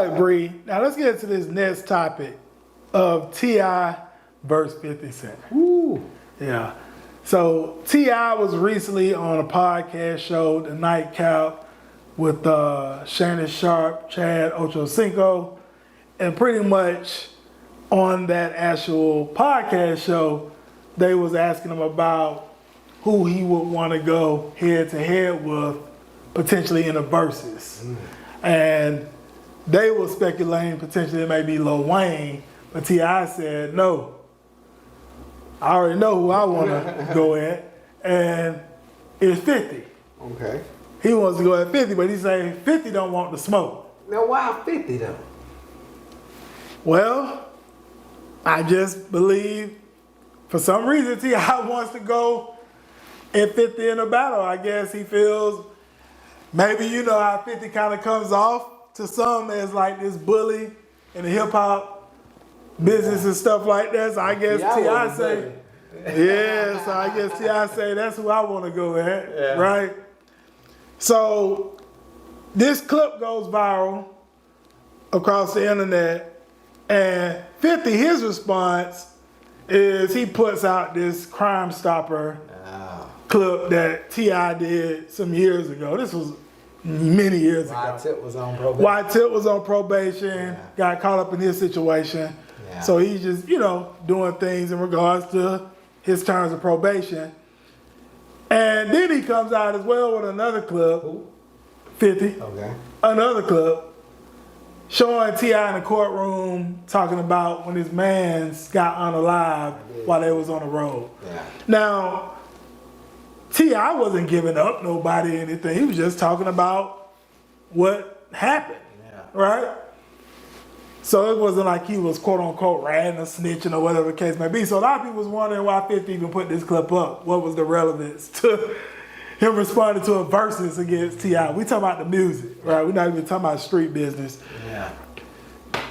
All right, Bree. Now let's get to this next topic of T.I. versus 50 Cent. Woo. Yeah. So T.I. was recently on a podcast show, The Nightcap, with Shannon Sharp, Chad Ochocinco, and pretty much on that actual podcast show, they was asking him about who he would want to go head to head with, potentially in the verses. And they were speculating potentially it may be Lil Wayne, but T.I. said, no, I already know who I want to go at, and it's 50. Okay. He wants to go at 50, but he's saying 50 don't want the smoke. Now, why 50 though? Well, I just believe for some reason T.I. wants to go at 50 in a battle. I guess he feels maybe, you know how 50 kind of comes off to some as like this bully in the hip hop business and stuff like that. So I guess T.I. say, yeah, so I guess T.I. say that's who I want to go at, right? So this clip goes viral across the internet, and 50, his response is he puts out this Crime Stopper clip that T.I. did some years ago. This was many years ago. Y-Tip was on probation. Y-Tip was on probation, got caught up in his situation. Yeah. So he's just, you know, doing things in regards to his terms of probation. And then he comes out as well with another clip, 50, another clip, showing T.I. in the courtroom talking about when his mans got unalived while they was on the road. Yeah. Now, T.I. wasn't giving up nobody or anything. He was just talking about what happened, right? So it wasn't like he was quote unquote ratting or snitching or whatever the case may be. So a lot of people was wondering why 50 even put this clip up. What was the relevance to him responding to a versus against T.I.? We talking about the music, right? We're not even talking about street business. Yeah.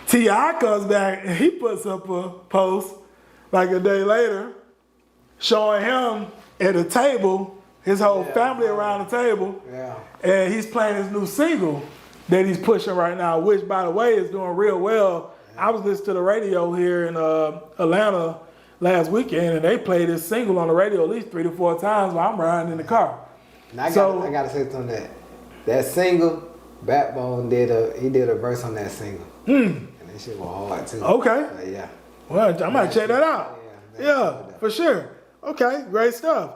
T.I. comes back and he puts up a post like a day later showing him at a table, his whole family around the table, and he's playing his new single that he's pushing right now, which, by the way, is doing real well. I was listening to the radio here in Atlanta last weekend, and they played this single on the radio at least 3 to 4 times while I'm riding in the car. Now I got to say something that that single, Backbone did a verse on that single, and that shit was hard too. Okay. Yeah. Well, I might check that out. Yeah, for sure. Okay, great stuff.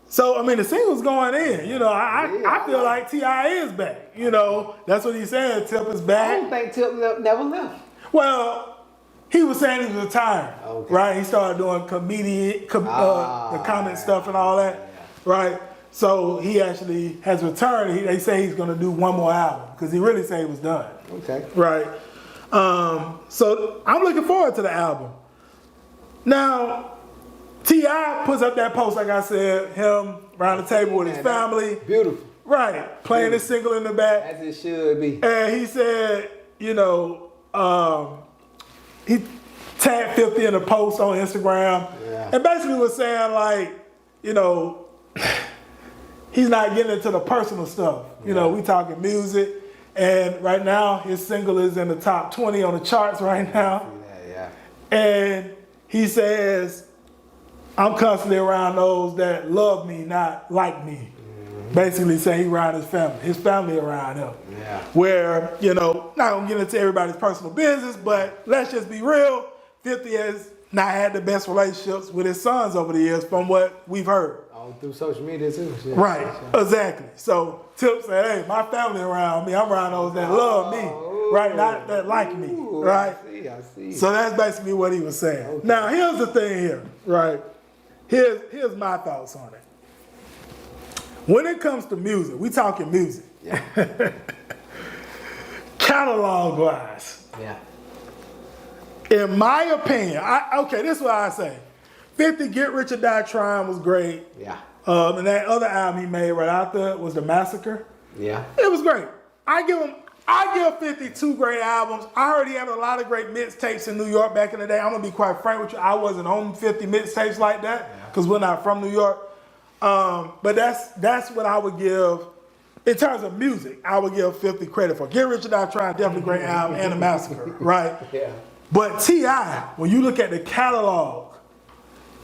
So, I mean, the single's going in. You know, I feel like T.I. is back. You know, that's what he's saying. Tip is back. I don't think Tip never left. Well, he was saying he was retiring, right? He started doing the comment stuff and all that, right? So he actually has returned. They say he's going to do one more album because he really said he was done. Okay. Right. So I'm looking forward to the album. Now, T.I. puts up that post, like I said, him around the table with his family. Beautiful. Right. Playing his single in the back. As it should be. And he said, you know, he tagged 50 in a post on Instagram. Yeah. And basically was saying, like, you know, he's not getting into the personal stuff. You know, we talking music. And right now, his single is in the top 20 on the charts right now. And he says, I'm constantly around those that love me, not like me. Basically saying he around his family around him. Yeah. Where, you know, not gonna get into everybody's personal business, but let's just be real, 50 has not had the best relationships with his sons over the years from what we've heard. All through social media too. Shit. Right, exactly. So Tip said, hey, my family around me, I'm around those that love me, right? Not that like me, right? I see. So that's basically what he was saying. Okay. Now, here's the thing here, right? Here's my thoughts on it. When it comes to music, we talking music. Yeah. Catalog wise. Yeah. In my opinion, this is what I say. 50 Get Rich or Die Trying was great. Yeah. And that other album he made right after was The Massacre. Yeah. It was great. I give 50 2 great albums. I heard he had a lot of great mixtapes in New York back in the day. I'm gonna be quite frank with you. I wasn't on 50 mixtapes like that because we're not from New York. But that's what I would give in terms of music, I would give 50 credit for. Get Rich or Die Trying, definitely great album, and The Massacre, right? Yeah. But T.I., when you look at the catalog,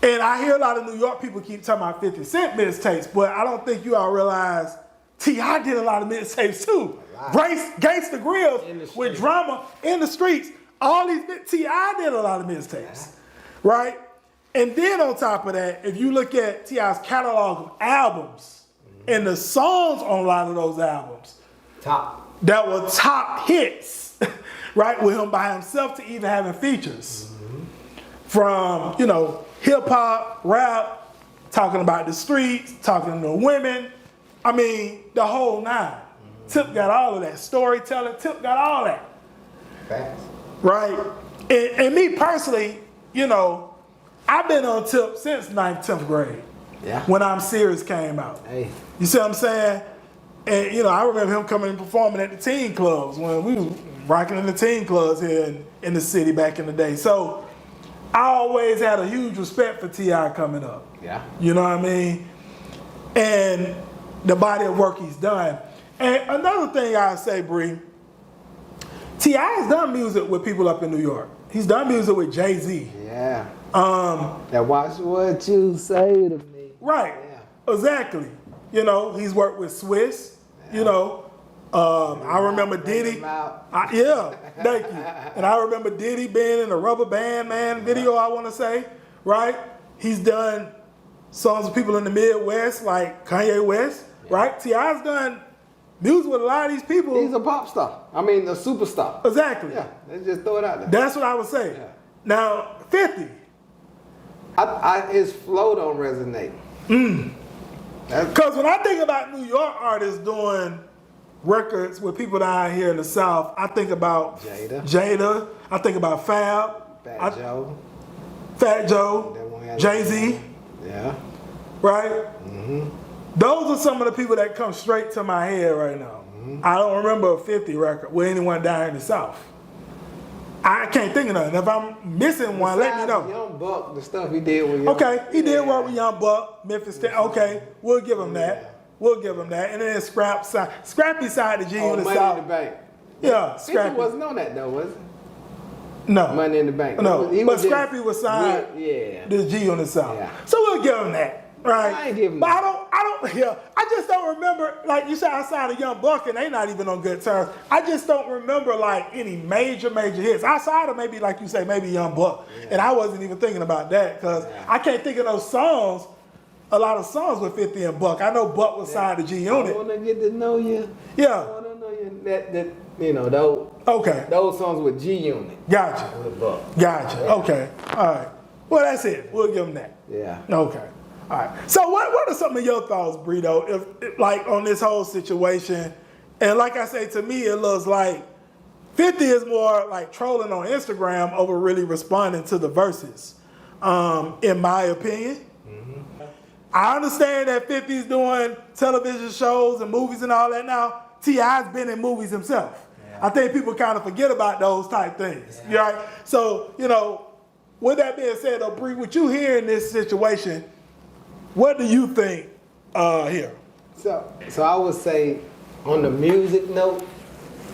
and I hear a lot of New York people keep talking about 50 Cent mixtapes, but I don't think you all realize T.I. did a lot of mixtapes too. Gangsta Grills with Drama in the Streets. All these, T.I. did a lot of mixtapes, right? And then on top of that, if you look at T.I.'s catalog of albums and the songs on a lot of those albums, that were top hits, right? With him by himself to even having features. From, you know, hip hop, rap, talking about the streets, talking to women. I mean, the whole nine. Tip got all of that. Storytelling, Tip got all that. Facts. Right? And me personally, you know, I've been on Tip since 9th, 10th grade. Yeah. When I'm Serious came out. Hey. You see what I'm saying? And, you know, I remember him coming and performing at the teen clubs when we was rocking in the teen clubs here in the city back in the day. So I always had a huge respect for T.I. coming up. Yeah. You know what I mean? And the body of work he's done. And another thing I say, Bri, T.I. has done music with people up in New York. He's done music with Jay-Z. Yeah. That watch what you say to me. Right. Yeah. Exactly. You know, he's worked with Swiss. Yeah. You know, I remember Diddy. Thank you. And I remember Diddy being in the Rubber Band Man video, I want to say, right? He's done songs with people in the Midwest like Kanye West, right? T.I.'s done music with a lot of these people. He's a pop star. I mean, a superstar. Exactly. Yeah, let's just throw it out there. That's what I would say. Yeah. Now, 50. His flow don't resonate. Because when I think about New York artists doing records with people down here in the South, I think about Jada. I think about Fat Joe, Jay-Z. Yeah. Right? Mm-hmm. Those are some of the people that come straight to my head right now. Mm-hmm. I don't remember a 50 record with anyone down here in the South. I can't think of nothing. If I'm missing one, let me know. Young Buck, the stuff he did with Young Okay, he did work with Young Buck, Memphis. Okay, we'll give him that. We'll give him that. And then Scrappy side the G in the Money South. in the Bank. Yeah, Scrappy. 50 wasn't on that though, was it? No. Money in the Bank. No, but Scrappy just was signed the G on the South. Yeah. So we'll give him that. Right. I ain't giving but I just don't remember, like you said, outside of Young Buck and they not even on good terms. I just don't remember like any major hits. Outside of maybe, like you say, maybe Young Buck. Yeah. And I wasn't even thinking about that because I can't think of those songs, a lot of songs with 50 and Buck. I know Buck was signed to G Unit. I want to get to know you. Yeah. I want to know you. That you know, those songs with G Unit. Gotcha. With Buck. Gotcha. Yeah. Okay. All right. Well, that's it. We'll give them that. Yeah. Okay. All right. So what are some of your thoughts, Brito, if like on this whole situation? And like I say, to me, it looks like 50 is more like trolling on Instagram over really responding to the verses, in my opinion. Mm-hmm. I understand that 50 is doing television shows and movies and all that now. T.I.'s been in movies himself. Yeah. I think people kind of forget about those type things. Yeah. Right? So, you know, with that being said, though, Bree, what you hear in this situation, what do you think here? So I would say, on the music note,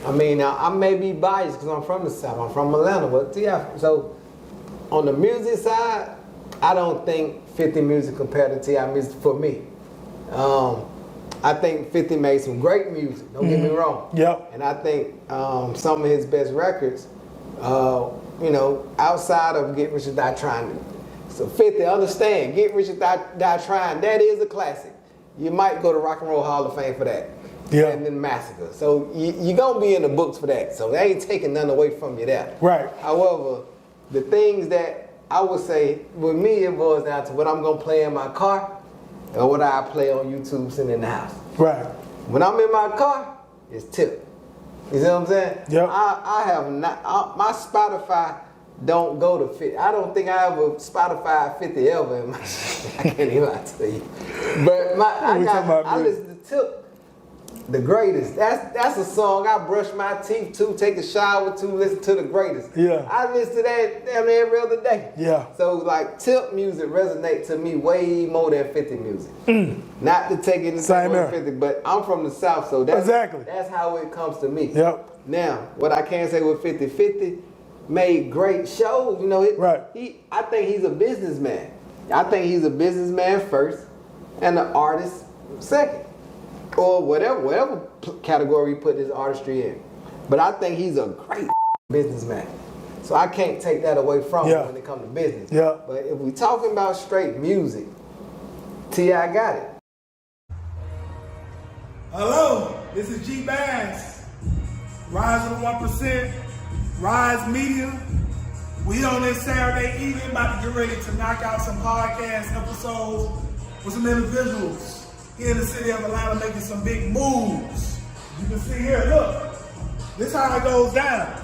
I mean, I may be biased because I'm from the South. I'm from Atlanta, but T.I. So on the music side, I don't think 50 music compared to T.I. music for me. I think 50 made some great music. Don't get me wrong. Yep. And I think some of his best records, you know, outside of Get Rich or Die Trying. So 50, understand, Get Rich or Die Trying, that is a classic. You might go to Rock and Roll Hall of Fame for that. Yeah. And then Massacre. So you're going to be in the books for that. So they ain't taking none away from you there. Right. However, the things that I would say, with me, it boils down to what I'm going to play in my car or what I play on YouTube sitting in the house. Right. When I'm in my car, it's Tip. You see what I'm saying? Yep. I have not, my Spotify don't go to 50. I don't think I ever Spotify 50 ever in my I can't even lie to you. But I listen to Tip The Greatest. That's a song I brush my teeth to, take a shower to, listen to The Greatest. Yeah. I listen to that damn near every other day. Yeah. So like tip music resonates to me way more than 50 music. Not to take it Same into here. 50, but I'm from the South, so that's how it comes to me. Yep. Now, what I can say with 50, 50 made great shows. You know, I think he's a businessman. I think he's a businessman first, and an artist second, or whatever category you put his artistry in. But I think he's a great businessman. So I can't take that away from him when it comes to business. Yeah. But if we talking about straight music, T.I. got it. Hello, this is G Bass, Rise of the 1%, Rise Media. We on this Saturday evening about to get ready to knock out some podcast episodes with some individuals here in the city of Atlanta making some big moves. You can see here, look, this is how it goes down.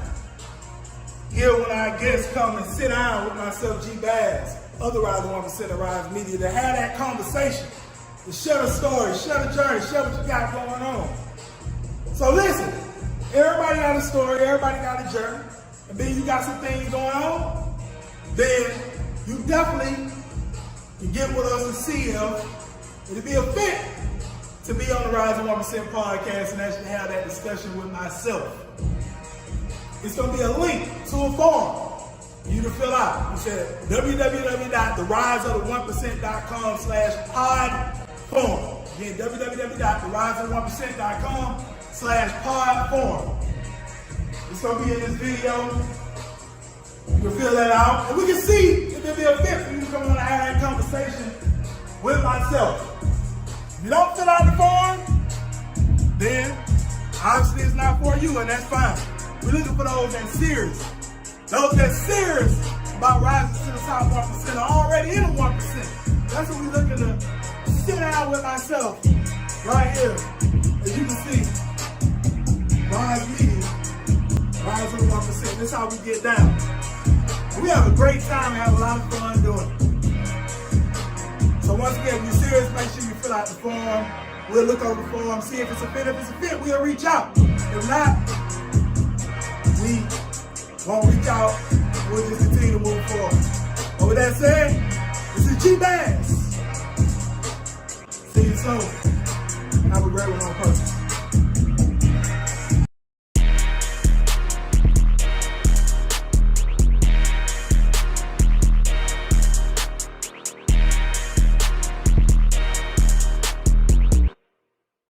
Here when our guests come and sit down with myself, G Bass, other Rise of the 1% of Rise Media, to have that conversation, to share the story, share the journey, share what you got going on. So listen, everybody got a story, everybody got a journey, and then you got some things going on, then you definitely can get with us and see if it'll be a fit to be on the Rise of 1% podcast and actually have that discussion with myself. It's going to be a link to a form for you to fill out. You said www.theriseofthe1%.com/pod-form. Again, www.theriseofthe1%.com/pod-form. It's going to be in this video. You can fill that out, and we can see if it'll be a fit for you to come on and have that conversation with myself. If you don't fill out the form, then obviously it's not for you, and that's fine. We're looking for those that's serious. Those that's serious about rising to the top 1% are already in the 1%. That's what we're looking to sit down with myself right here. As you can see, Rise Media, Rise of the 1%. This is how we get down. We have a great time and have a lot of fun doing it. So once again, if you're serious, make sure you fill out the form. We'll look over the form, see if it's a fit. If it's a fit, we'll reach out. If not, we won't reach out. We'll just continue to move forward. But with that said, this is G Bass. See you soon. Have a great one on purpose.